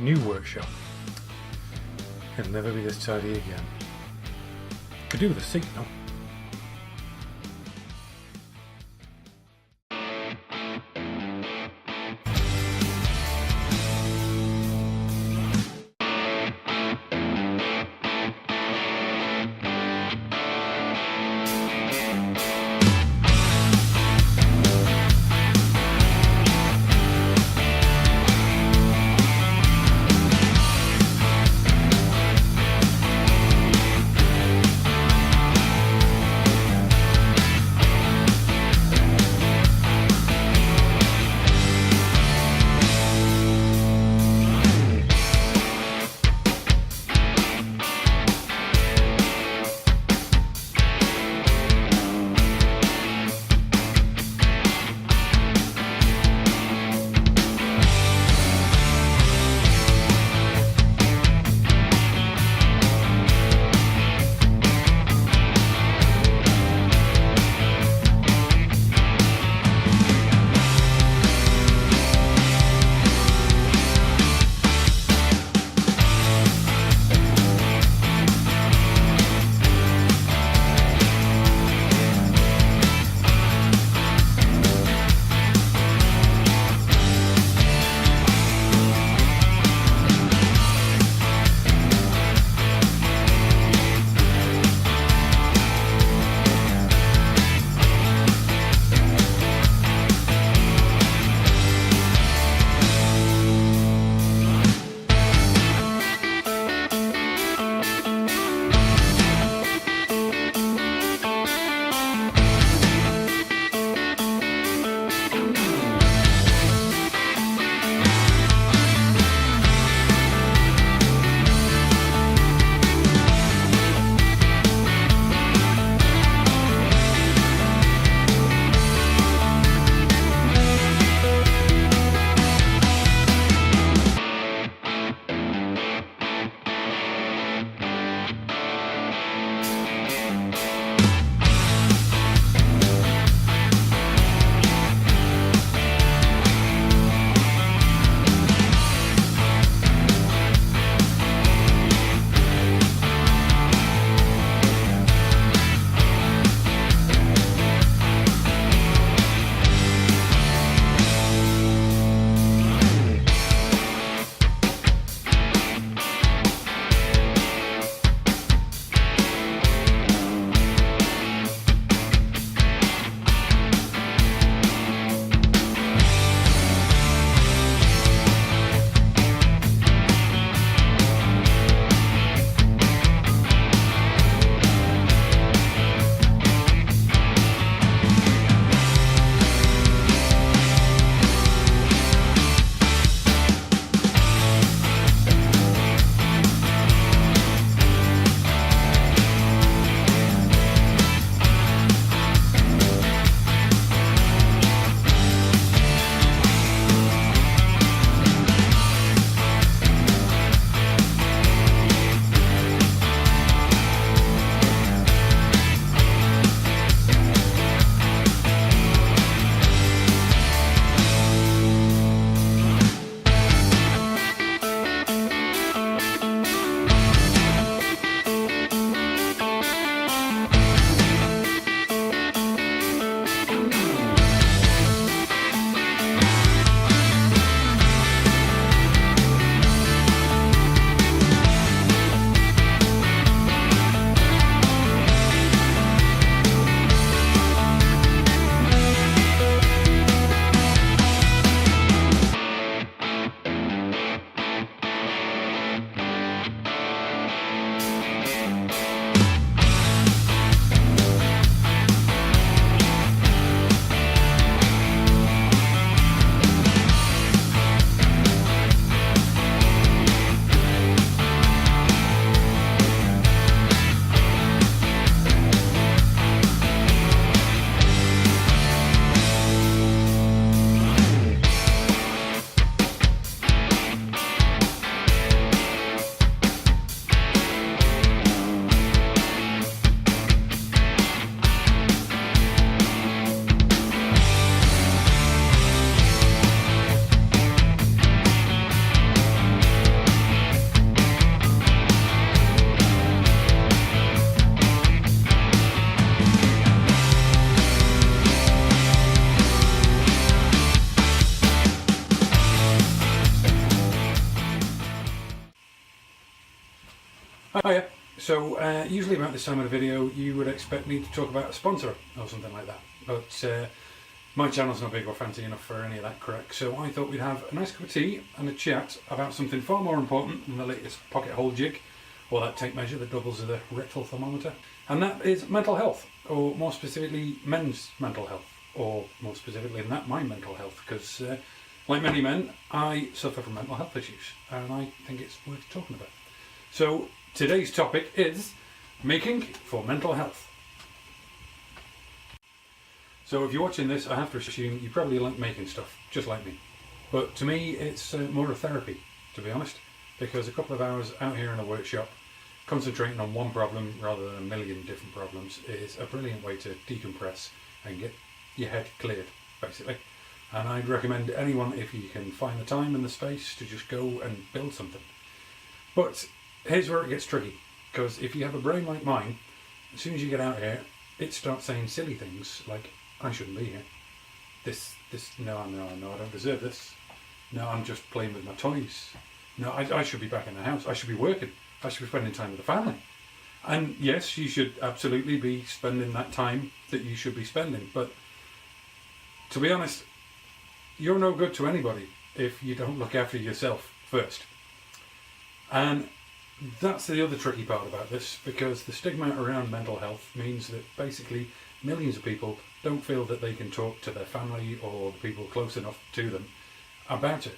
New workshop. It'll never be this tidy again. Could do with a seat though. Hiya. So usually about this time of the video you would expect me to talk about a sponsor or something like that, but my channel's not big or fancy enough for any of that crack, so I thought we'd have a nice cup of tea and a chat about something far more important than the latest pocket hole jig or that tape measure that doubles as a rectal thermometer, and that is mental health, or more specifically men's mental health, or more specifically than that, my mental health, because like many men I suffer from mental health issues and I think it's worth talking about. So today's topic is making for mental health. So if you're watching this, I have to assume you probably like making stuff, just like me. But to me it's more a therapy, to be honest, because a couple of hours out here in a workshop concentrating on one problem rather than a million different problems is a brilliant way to decompress and get your head cleared, basically. And I'd recommend anyone, if you can find the time and the space, to just go and build something. But here's where it gets tricky, because if you have a brain like mine, as soon as you get out here, it starts saying silly things like, I shouldn't be here. No, I don't deserve this. No, I'm just playing with my toys. No, I should be back in the house. I should be working. I should be spending time with the family. And yes, you should absolutely be spending that time that you should be spending. But to be honest, you're no good to anybody if you don't look after yourself first. And that's the other tricky part about this, because the stigma around mental health means that basically millions of people don't feel that they can talk to their family or the people close enough to them about it.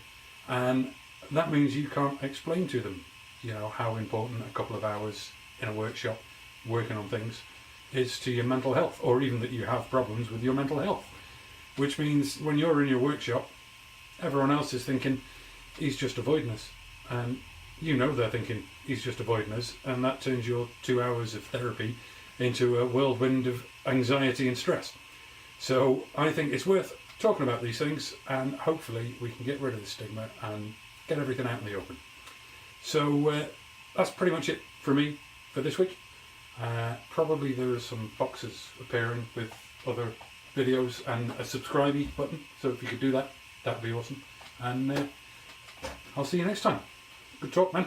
And that means you can't explain to them, you know, how important a couple of hours in a workshop working on things is to your mental health, or even that you have problems with your mental health. Which means when you're in your workshop, everyone else is thinking, he's just avoiding us. And you know they're thinking, he's just avoiding us, and that turns your 2 hours of therapy into a whirlwind of anxiety and stress. So I think it's worth talking about these things, and hopefully we can get rid of the stigma and get everything out in the open. So that's pretty much it for me for this week. Probably there are some boxes appearing with other videos and a subscribe button, so if you could do that, that'd be awesome. And I'll see you next time. Good talk, man.